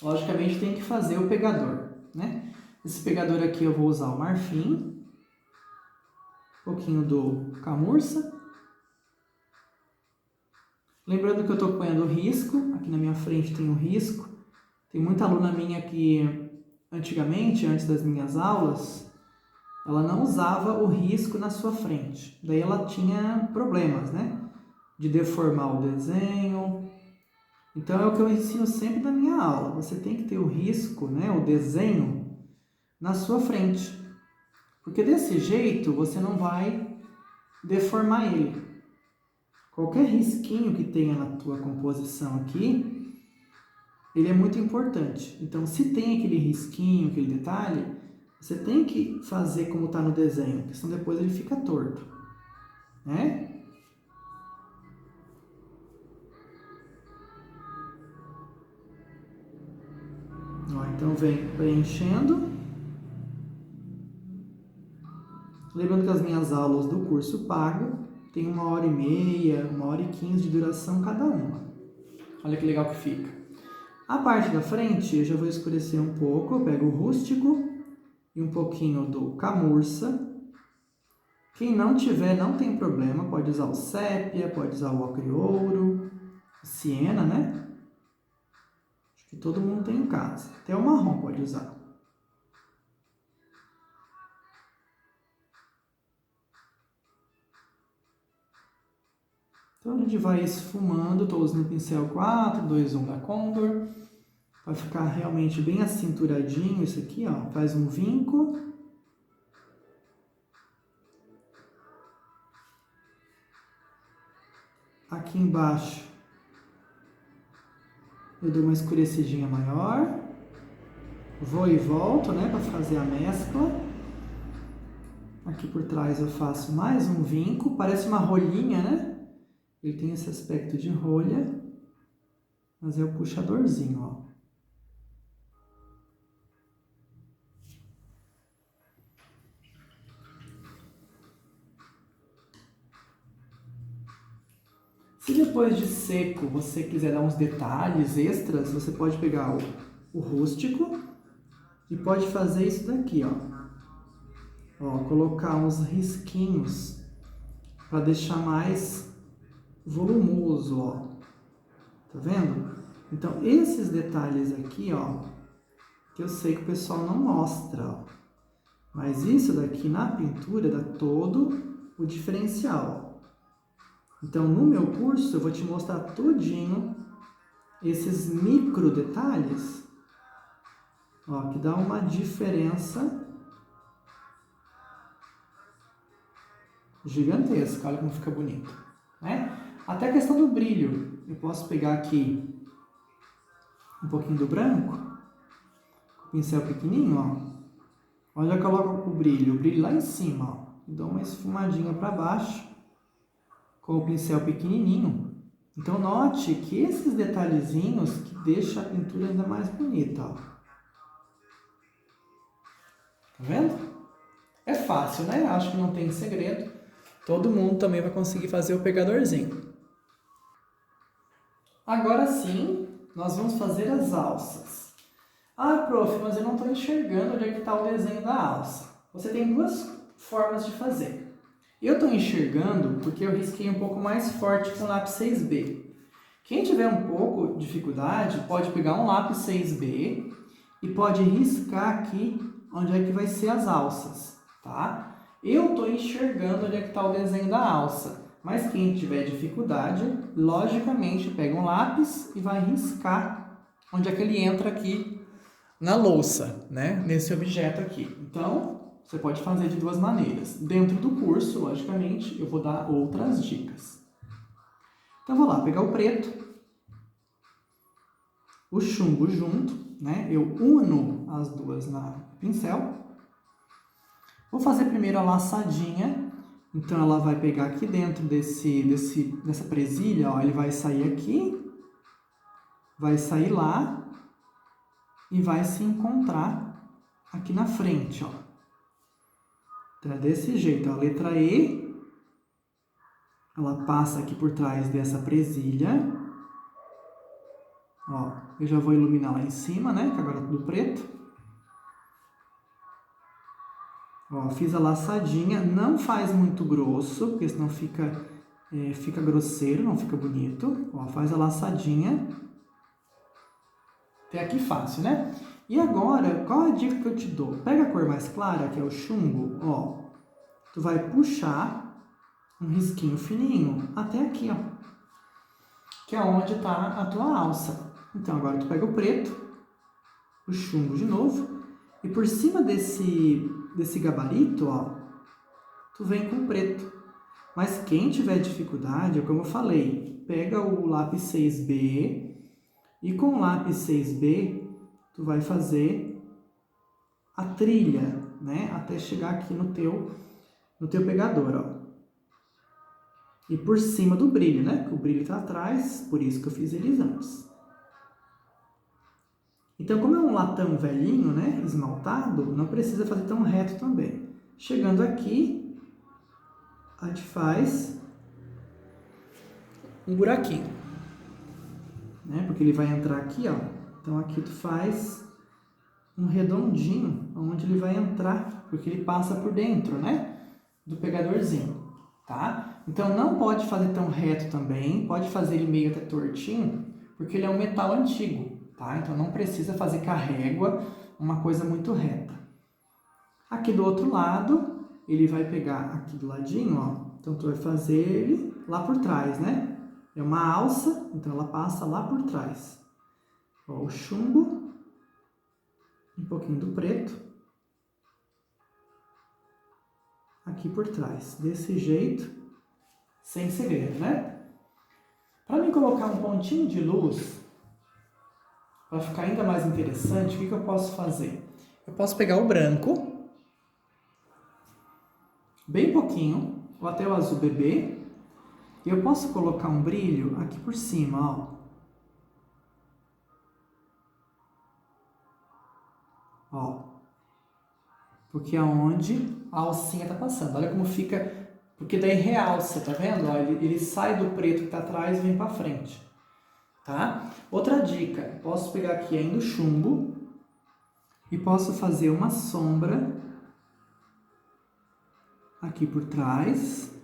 Speaker 1: logicamente tem que fazer o pegador, né? Esse pegador aqui eu vou usar o marfim, um pouquinho do camurça. Lembrando que eu estou pondo risco, aqui na minha frente tem um risco. Tem muita aluna minha que antigamente, antes das minhas aulas, ela não usava o risco na sua frente. Daí ela tinha problemas, né? De deformar o desenho. Então é o que eu ensino sempre na minha aula. Você tem que ter o risco, né? O desenho na sua frente. Porque desse jeito você não vai deformar ele. Qualquer risquinho que tenha na tua composição aqui, ele é muito importante. Então, se tem aquele risquinho, aquele detalhe, você tem que fazer como está no desenho, porque senão depois ele fica torto, né? Ó, então vem preenchendo. Lembrando que as minhas aulas do curso pago tem 1h30, 1h15 de duração cada uma. Olha que legal que fica. A parte da frente eu já vou escurecer um pouco. Eu pego o rústico e um pouquinho do camurça. Quem não tiver, não tem problema. Pode usar o sépia, pode usar o ocre ouro, siena, né? Acho que todo mundo tem em casa. Até o marrom pode usar. Então a gente vai esfumando. Estou usando o pincel 421 da Condor. Vai ficar realmente bem acinturadinho isso aqui, ó. Faz um vinco. Aqui embaixo eu dou uma escurecidinha maior. Vou e volto, né, para fazer a mescla. Aqui por trás eu faço mais um vinco. Parece uma rolhinha, né? Ele tem esse aspecto de rolha. Mas é o puxadorzinho, ó. Se depois de seco você quiser dar uns detalhes extras, você pode pegar o rústico e pode fazer isso daqui, ó. Ó, colocar uns risquinhos para deixar mais volumoso, ó. Tá vendo? Então, esses detalhes aqui, ó, que eu sei que o pessoal não mostra, ó. Mas isso daqui na pintura dá todo o diferencial, ó. Então, no meu curso, eu vou te mostrar tudinho esses micro detalhes, ó, que dá uma diferença gigantesca. Olha como fica bonito, né? Até a questão do brilho. Eu posso pegar aqui um pouquinho do branco, com o pincel pequenininho, ó. Onde eu coloco o brilho lá em cima, ó. E dou uma esfumadinha para baixo com o pincel pequenininho. Então, note que esses detalhezinhos que deixam a pintura ainda mais bonita, ó. Tá vendo? É fácil, né? Acho que não tem segredo. Todo mundo também vai conseguir fazer o pegadorzinho. Agora sim, nós vamos fazer as alças. Ah, prof, mas eu não estou enxergando onde é que está o desenho da alça. Você tem duas formas de fazer. Eu estou enxergando porque eu risquei um pouco mais forte com o lápis 6B. Quem tiver um pouco de dificuldade, pode pegar um lápis 6B e pode riscar aqui onde é que vai ser as alças, tá? Eu estou enxergando onde é que está o desenho da alça, mas quem tiver dificuldade, logicamente pega um lápis e vai riscar onde é que ele entra aqui na louça, né? Nesse objeto aqui. Então, você pode fazer de duas maneiras. Dentro do curso, logicamente, eu vou dar outras dicas. Então, vou lá, pegar o preto, o chumbo junto, né? Eu uno as duas no pincel. Vou fazer primeiro a laçadinha. Então, ela vai pegar aqui dentro dessa presilha, ó, ele vai sair aqui, vai sair lá e vai se encontrar aqui na frente, ó. Então, é desse jeito, ó, a letra E, ela passa aqui por trás dessa presilha. Ó, eu já vou iluminar lá em cima, né, que agora é tudo preto. Ó, fiz a laçadinha, não faz muito grosso, porque senão fica grosseiro, não fica bonito. Ó, faz a laçadinha. Até aqui fácil, né? E agora, qual a dica que eu te dou? Pega a cor mais clara, que é o chumbo, ó. Tu vai puxar um risquinho fininho até aqui, ó. Que é onde tá a tua alça. Então, agora tu pega o preto, o chumbo de novo, e por cima desse gabarito, ó, tu vem com o preto. Mas quem tiver dificuldade, como eu falei, pega o lápis 6B e com o lápis 6B tu vai fazer a trilha, né? Até chegar aqui no teu pegador, ó. E por cima do brilho, né? Porque o brilho tá atrás, por isso que eu fiz eles antes. Então, como é um latão velhinho, né? Esmaltado, não precisa fazer tão reto também. Chegando aqui, a gente faz um buraquinho, né? Porque ele vai entrar aqui, ó. Então, aqui tu faz um redondinho, onde ele vai entrar, porque ele passa por dentro, né? Do pegadorzinho, tá? Então, não pode fazer tão reto também, pode fazer ele meio até tortinho, porque ele é um metal antigo, tá? Então, não precisa fazer com a régua uma coisa muito reta. Aqui do outro lado, ele vai pegar aqui do ladinho, ó. Então, tu vai fazer ele lá por trás, né? É uma alça, então ela passa lá por trás. Ó, o chumbo, um pouquinho do preto, aqui por trás. Desse jeito, sem segredo, né? Para mim colocar um pontinho de luz, para ficar ainda mais interessante, o que eu posso fazer? Eu posso pegar o branco, bem pouquinho, ou até o azul bebê, e eu posso colocar um brilho aqui por cima, ó. Ó. Porque é onde a alcinha tá passando. Olha como fica, porque daí realça, tá vendo? Ó, ele sai do preto que tá atrás e vem para frente, tá? Outra dica, posso pegar aqui ainda o chumbo e posso fazer uma sombra aqui por trás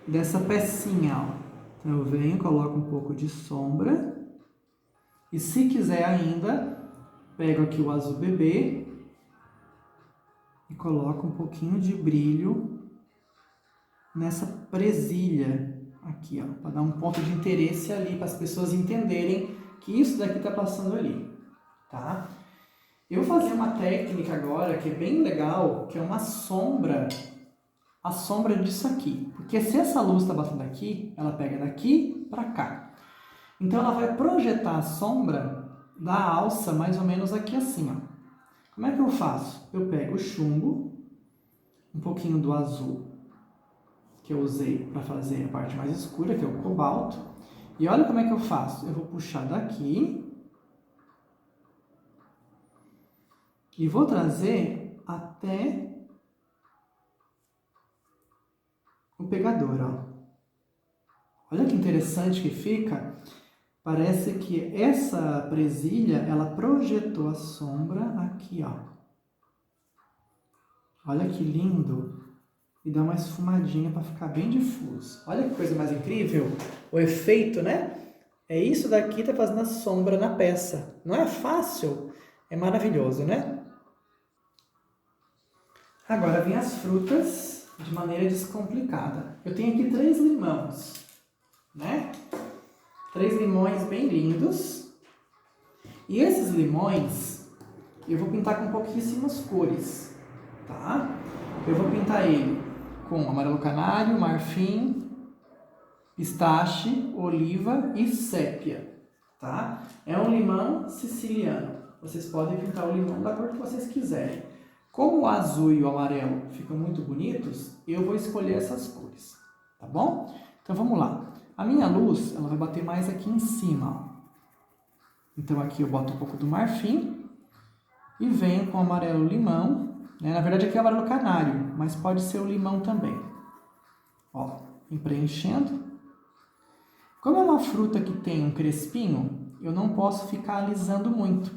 Speaker 1: dessa pecinha, ó. Então eu venho, coloco um pouco de sombra e se quiser ainda, pego aqui o azul bebê e coloco um pouquinho de brilho nessa presilha aqui, ó, para dar um ponto de interesse ali, para as pessoas entenderem que isso daqui está passando ali, tá? Eu vou fazer uma técnica agora que é bem legal, que é uma sombra, a sombra disso aqui, porque se essa luz está batendo aqui, ela pega daqui para cá. Então ela vai projetar a sombra da alça mais ou menos aqui assim, ó. Como é que eu faço? Eu pego o chumbo, um pouquinho do azul, que eu usei para fazer a parte mais escura, que é o cobalto. E olha como é que eu faço. Eu vou puxar daqui e vou trazer até o pegador, ó. Olha que interessante que fica. Parece que essa presilha, ela projetou a sombra aqui, ó. Olha que lindo. E dá uma esfumadinha para ficar bem difuso. Olha que coisa mais incrível. O efeito, né? É isso daqui tá fazendo a sombra na peça. Não é fácil? É maravilhoso, né? Agora vem as frutas de maneira descomplicada. Eu tenho aqui 3 limões, né? 3 limões bem lindos. E esses limões eu vou pintar com pouquíssimas cores, tá? Eu vou pintar ele com amarelo canário, marfim, pistache, oliva e sépia, tá? É um limão siciliano. Vocês podem pintar o limão da cor que vocês quiserem. Como o azul e o amarelo ficam muito bonitos, eu vou escolher essas cores, tá bom? Então vamos lá. A minha luz, ela vai bater mais aqui em cima, ó. Então aqui eu boto um pouco do marfim e venho com o amarelo limão, né? Na verdade aqui é o amarelo canário, mas pode ser o limão também. Ó, vem preenchendo. Como é uma fruta que tem um crespinho, eu não posso ficar alisando muito.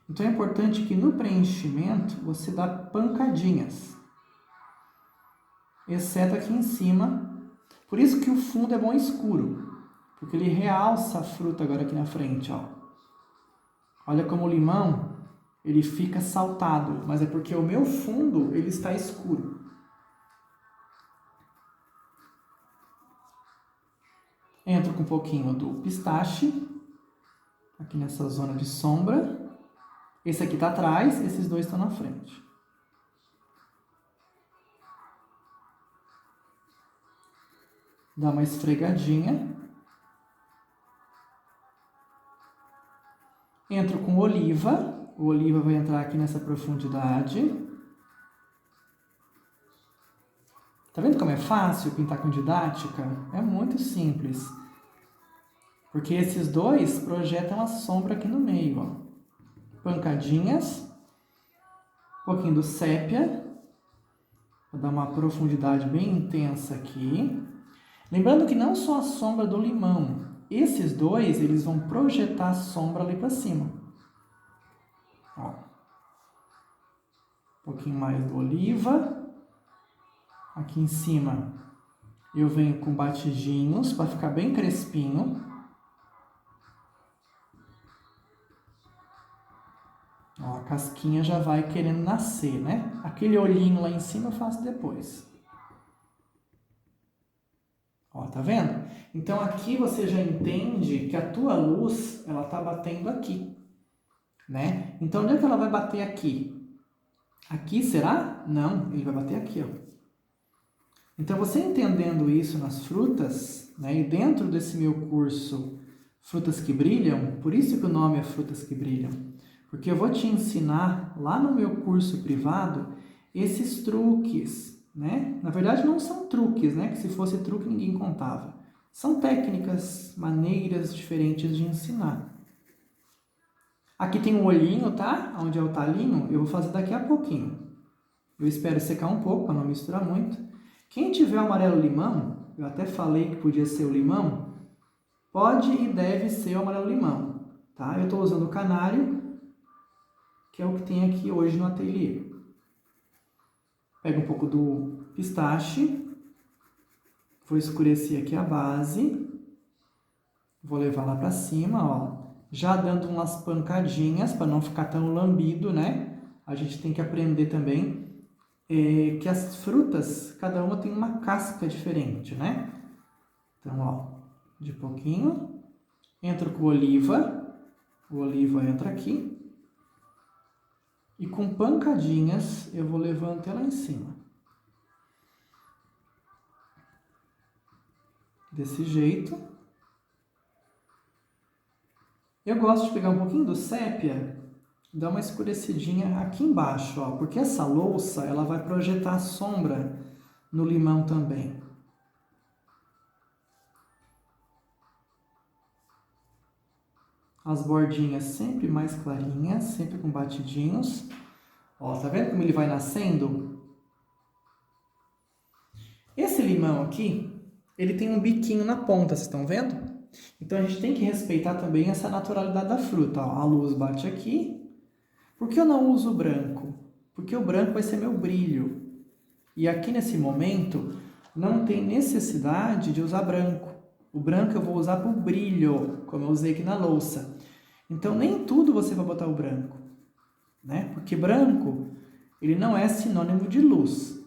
Speaker 1: Então é importante que no preenchimento você dá pancadinhas, exceto aqui em cima. Por isso que o fundo é bom escuro, porque ele realça a fruta agora aqui na frente, ó. Olha como o limão, ele fica saltado, mas é porque o meu fundo, ele está escuro. Entro com um pouquinho do pistache, aqui nessa zona de sombra. Esse aqui está atrás, esses dois estão na frente. Dá uma esfregadinha. Entro com oliva. O oliva vai entrar aqui nessa profundidade. Tá vendo como é fácil pintar com didática? É muito simples. Porque esses dois projetam a sombra aqui no meio, ó. Pancadinhas. Um pouquinho do sépia. Vou dar uma profundidade bem intensa aqui. Lembrando que não só a sombra do limão. Esses dois, eles vão projetar a sombra ali para cima. Ó. Um pouquinho mais do oliva. Aqui em cima eu venho com batidinhos para ficar bem crespinho. Ó, a casquinha já vai querendo nascer, né? Aquele olhinho lá em cima eu faço depois. Ó, tá vendo? Então aqui você já entende que a tua luz, ela tá batendo aqui, né? Então onde é que ela vai bater aqui? Aqui, será? Não, ele vai bater aqui, ó. Então você entendendo isso nas frutas, né? E dentro desse meu curso Frutas que Brilham, por isso que o nome é Frutas que Brilham, porque eu vou te ensinar lá no meu curso privado esses truques, né? Na verdade não são truques, né? Que se fosse truque ninguém contava. São técnicas, maneiras diferentes de ensinar. Aqui tem um olhinho, tá? Onde é o talinho, eu vou fazer daqui a pouquinho. Eu espero secar um pouco para não misturar muito. Quem tiver o amarelo limão, eu até falei que podia ser o limão, pode e deve ser o amarelo limão, tá? Eu estou usando o canário, que é o que tem aqui hoje no ateliê. Pego um pouco do pistache, vou escurecer aqui a base, vou levar lá para cima, ó, já dando umas pancadinhas para não ficar tão lambido, né? A gente tem que aprender também que as frutas, cada uma tem uma casca diferente, né? Então, ó, de pouquinho, entro com o oliva entra aqui, e com pancadinhas eu vou levando até lá em cima. Desse jeito. Eu gosto de pegar um pouquinho do sépia, dar uma escurecidinha aqui embaixo, ó, porque essa louça, ela vai projetar a sombra no limão também. As bordinhas sempre mais clarinhas, sempre com batidinhos. Ó, tá vendo como ele vai nascendo? Esse limão aqui, ele tem um biquinho na ponta, vocês estão vendo? Então a gente tem que respeitar também essa naturalidade da fruta. Ó, a luz bate aqui. Por que eu não uso o branco? Porque o branco vai ser meu brilho. E aqui nesse momento, não tem necessidade de usar branco. O branco eu vou usar para o brilho, como eu usei aqui na louça. Então, nem tudo você vai botar o branco, né? Porque branco, ele não é sinônimo de luz.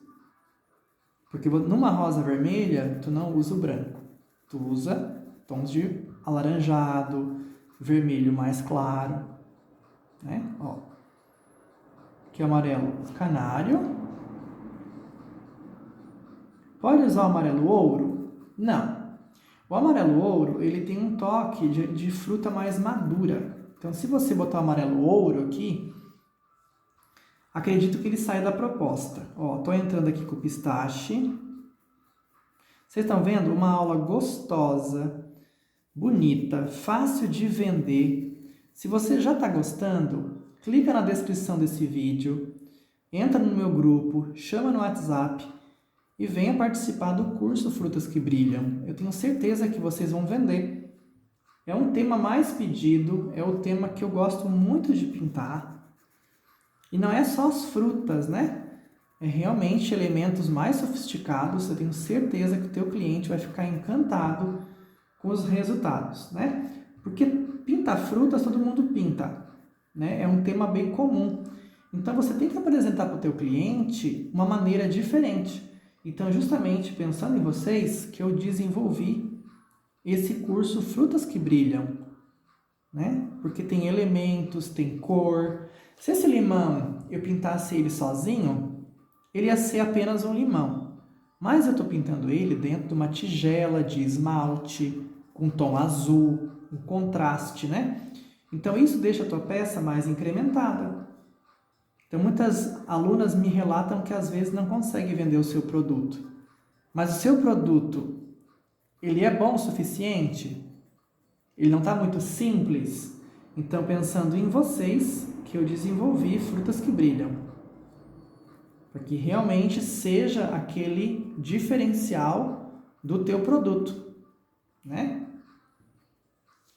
Speaker 1: Porque numa rosa vermelha, tu não usa o branco. Tu usa tons de alaranjado, vermelho mais claro, né? Ó. Aqui é amarelo canário. Pode usar o amarelo ouro? Não. O amarelo ouro, ele tem um toque de fruta mais madura. Então, se você botar o amarelo ouro aqui, acredito que ele saia da proposta. Ó, tô entrando aqui com o pistache. Vocês estão vendo? Uma aula gostosa, bonita, fácil de vender. Se você já está gostando, clica na descrição desse vídeo, entra no meu grupo, chama no WhatsApp e venha participar do curso Frutas que Brilham. Eu tenho certeza que vocês vão vender. É um tema mais pedido, é o tema que eu gosto muito de pintar. E não é só as frutas, né? É realmente elementos mais sofisticados. Eu tenho certeza que o teu cliente vai ficar encantado com os resultados, né? Porque pintar frutas todo mundo pinta, né? É um tema bem comum. Então você tem que apresentar para o teu cliente uma maneira diferente. Então, justamente pensando em vocês, que eu desenvolvi esse curso Frutas que Brilham, né? Porque tem elementos, tem cor. Se esse limão eu pintasse ele sozinho, ele ia ser apenas um limão. Mas eu estou pintando ele dentro de uma tigela de esmalte, com tom azul, um contraste, né? Então isso deixa a tua peça mais incrementada. Então muitas alunas me relatam que às vezes não conseguem vender o seu produto. Mas o seu produto, ele é bom o suficiente? Ele não está muito simples? Então pensando em vocês, que eu desenvolvi Frutas que Brilham. Para que realmente seja aquele diferencial do teu produto, né?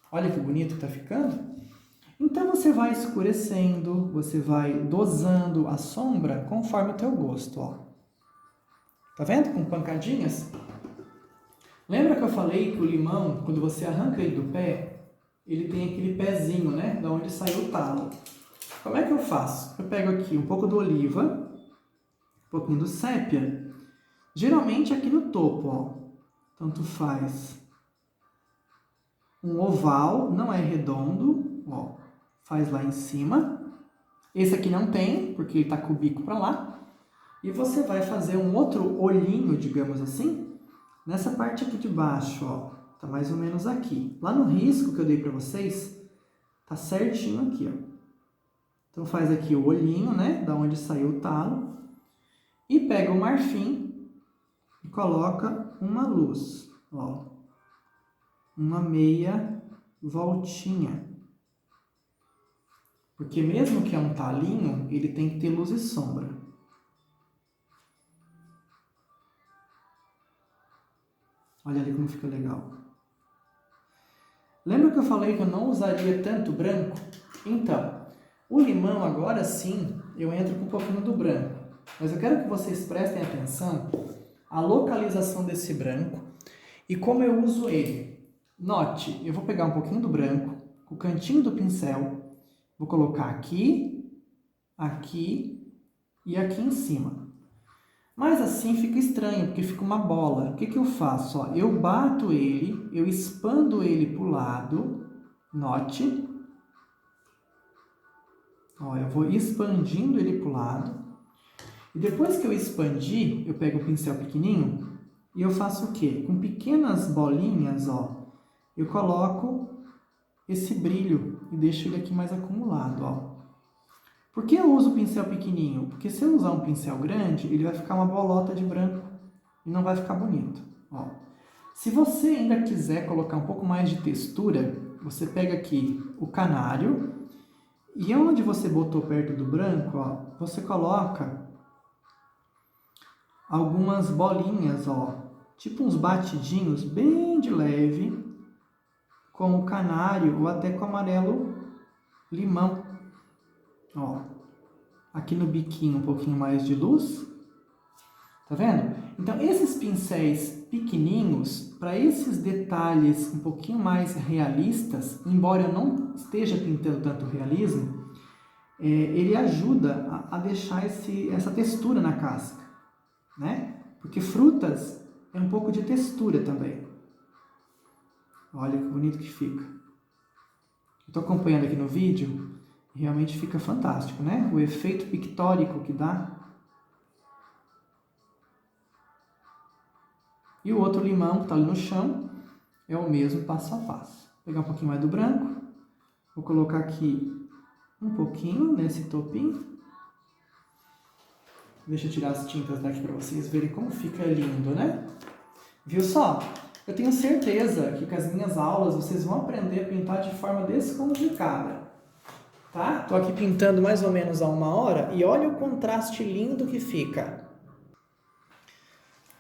Speaker 1: Olha que bonito que tá ficando. Então você vai escurecendo, você vai dosando a sombra conforme o teu gosto, ó. Tá vendo? Com pancadinhas. Lembra que eu falei que o limão, quando você arranca ele do pé, ele tem aquele pezinho, né? Da onde saiu o talo. Como é que eu faço? Eu pego aqui um pouco do oliva, um pouquinho do sépia. Geralmente aqui no topo, ó. Tanto faz um oval, não é redondo, ó. Faz lá em cima. Esse aqui não tem, porque ele tá com o bico para lá. E você vai fazer um outro olhinho, digamos assim, nessa parte aqui de baixo, ó. Tá mais ou menos aqui. Lá no risco que eu dei para vocês, tá certinho aqui, ó. Então faz aqui o olhinho, né, da onde saiu o talo. E pega o marfim e coloca uma luz, ó. Uma meia voltinha. Porque mesmo que é um talinho, ele tem que ter luz e sombra. Olha ali como fica legal. Lembra que eu falei que eu não usaria tanto branco? Então, o limão agora sim, eu entro com um pouquinho do branco. Mas eu quero que vocês prestem atenção à localização desse branco e como eu uso ele. Note, eu vou pegar um pouquinho do branco, com o cantinho do pincel, vou colocar aqui, aqui e aqui em cima. Mas assim fica estranho, porque fica uma bola. O que que eu faço? Ó, eu bato ele, eu expando ele para o lado, note. Ó, eu vou expandindo ele para o lado. E depois que eu expandir, eu pego o pincel pequenininho e eu faço o quê? Com pequenas bolinhas, ó, eu coloco esse brilho e deixo ele aqui mais acumulado, ó. Por que eu uso o pincel pequenininho? Porque se eu usar um pincel grande, ele vai ficar uma bolota de branco e não vai ficar bonito, ó. Se você ainda quiser colocar um pouco mais de textura, você pega aqui o canário e onde você botou perto do branco, ó, você coloca algumas bolinhas, ó, tipo uns batidinhos bem de leve, com o canário ou até com amarelo limão. Ó, aqui no biquinho um pouquinho mais de luz. Tá vendo? Então, esses pincéis pequenininhos, para esses detalhes um pouquinho mais realistas, embora eu não esteja pintando tanto realismo, ele ajuda a deixar essa textura na casca, né? Porque frutas é um pouco de textura também. Olha que bonito que fica. Estou acompanhando aqui no vídeo. Realmente fica fantástico, né? O efeito pictórico que dá. E o outro limão que está ali no chão é o mesmo passo a passo. Vou pegar um pouquinho mais do branco. Vou colocar aqui um pouquinho nesse topinho. Deixa eu tirar as tintas daqui para vocês verem como fica lindo, né? Viu só? Eu tenho certeza que com as minhas aulas vocês vão aprender a pintar de forma descomplicada. Tá? Tô aqui pintando mais ou menos há 1 hora e olha o contraste lindo que fica.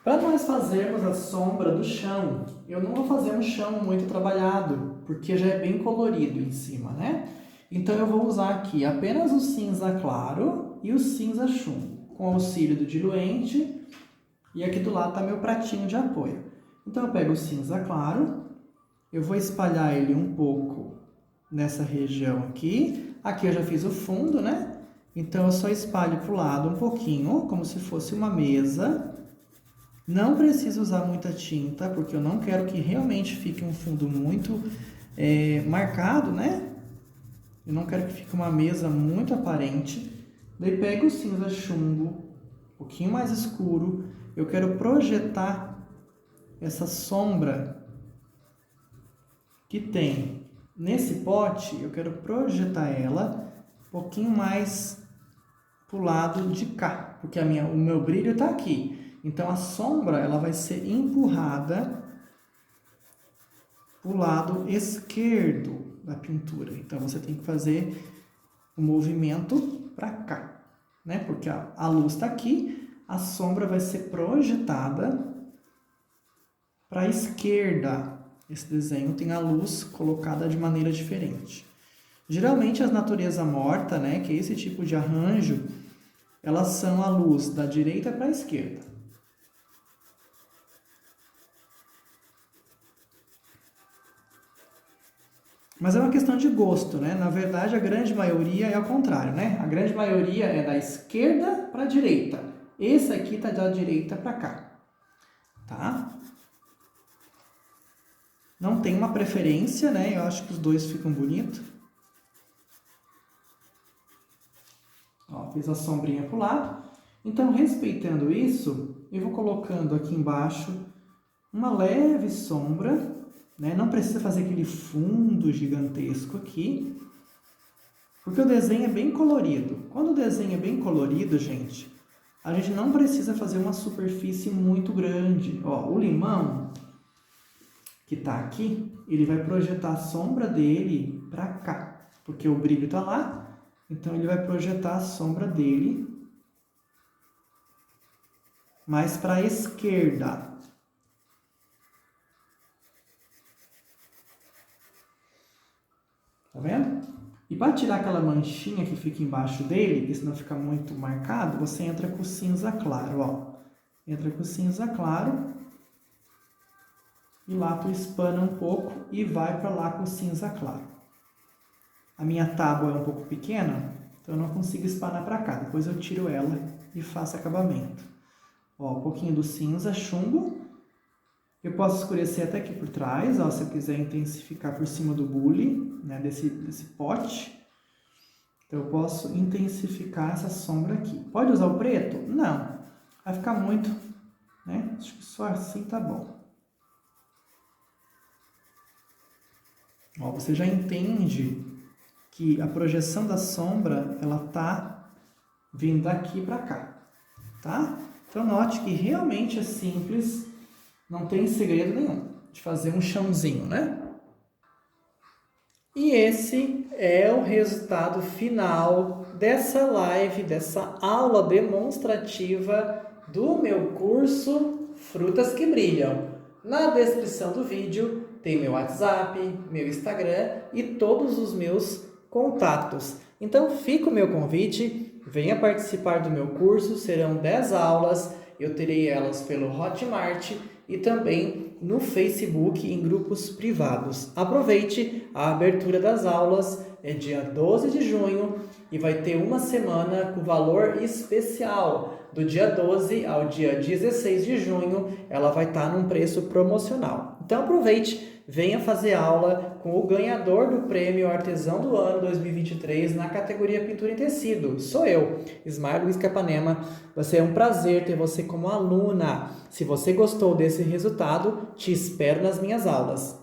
Speaker 1: Para nós fazermos a sombra do chão, eu não vou fazer um chão muito trabalhado, porque já é bem colorido em cima, né? Então eu vou usar aqui apenas o cinza claro e o cinza chumbo, com auxílio do diluente, e aqui do lado está meu pratinho de apoio. Então eu pego o cinza claro, eu vou espalhar ele um pouco nessa região aqui. Aqui eu já fiz o fundo, né? Então eu só espalho para o lado um pouquinho, como se fosse uma mesa. Não preciso usar muita tinta, porque eu não quero que realmente fique um fundo muito marcado, né? Eu não quero que fique uma mesa muito aparente. Daí pego o cinza chumbo, um pouquinho mais escuro, eu quero projetar essa sombra que tem nesse pote, eu quero projetar ela um pouquinho mais pro lado de cá, porque o meu brilho está aqui. Então a sombra ela vai ser empurrada pro lado esquerdo da pintura. Então você tem que fazer o movimento para cá, né? Porque a luz está aqui, a sombra vai ser projetada para a esquerda. Esse desenho tem a luz colocada de maneira diferente. Geralmente as naturezas mortas, né, que é esse tipo de arranjo, elas são a luz da direita para a esquerda. Mas é uma questão de gosto, né? Na verdade, a grande maioria é ao contrário, né? A grande maioria é da esquerda para a direita. Esse aqui tá da direita para cá, tá? Não tem uma preferência, né? Eu acho que os dois ficam bonitos. Ó, fiz a sombrinha pro lado. Então, respeitando isso, eu vou colocando aqui embaixo uma leve sombra, né? Não precisa fazer aquele fundo gigantesco aqui, porque o desenho é bem colorido. Quando o desenho é bem colorido, gente, a gente não precisa fazer uma superfície muito grande. Ó, o limão que tá aqui, ele vai projetar a sombra dele para cá, porque o brilho tá lá, então ele vai projetar a sombra dele mais para a esquerda. Tá vendo? E para tirar aquela manchinha que fica embaixo dele, que senão fica muito marcado, você entra com o cinza claro, ó. Entra com o cinza claro e lá tu espana um pouco e vai para lá com o cinza claro. A minha tábua é um pouco pequena, então eu não consigo espanar para cá. Depois eu tiro ela e faço acabamento. Ó, um pouquinho do cinza, chumbo. Eu posso escurecer até aqui por trás, ó, se eu quiser intensificar por cima do bule, né, desse pote. Então eu posso intensificar essa sombra aqui. Pode usar o preto? Não. Vai ficar muito, né? Acho que só assim tá bom. Ó, você já entende que a projeção da sombra, ela tá vindo daqui para cá, tá? Então note que realmente é simples. Não tem segredo nenhum de fazer um chãozinho, né? E esse é o resultado final dessa live, dessa aula demonstrativa do meu curso Frutas que Brilham. Na descrição do vídeo tem meu WhatsApp, meu Instagram e todos os meus contatos. Então fica o meu convite, venha participar do meu curso, serão 10 aulas, eu terei elas pelo Hotmart e também no Facebook em grupos privados. Aproveite, a abertura das aulas é dia 12 de junho e vai ter uma semana com valor especial. Do dia 12 ao dia 16 de junho, ela vai estar num preço promocional. Então aproveite, venha fazer aula com o ganhador do prêmio Artesão do Ano 2023 na categoria Pintura em Tecido. Sou eu, Ismael Luiz Capanema. Vai ser um prazer ter você como aluna. Se você gostou desse resultado, te espero nas minhas aulas.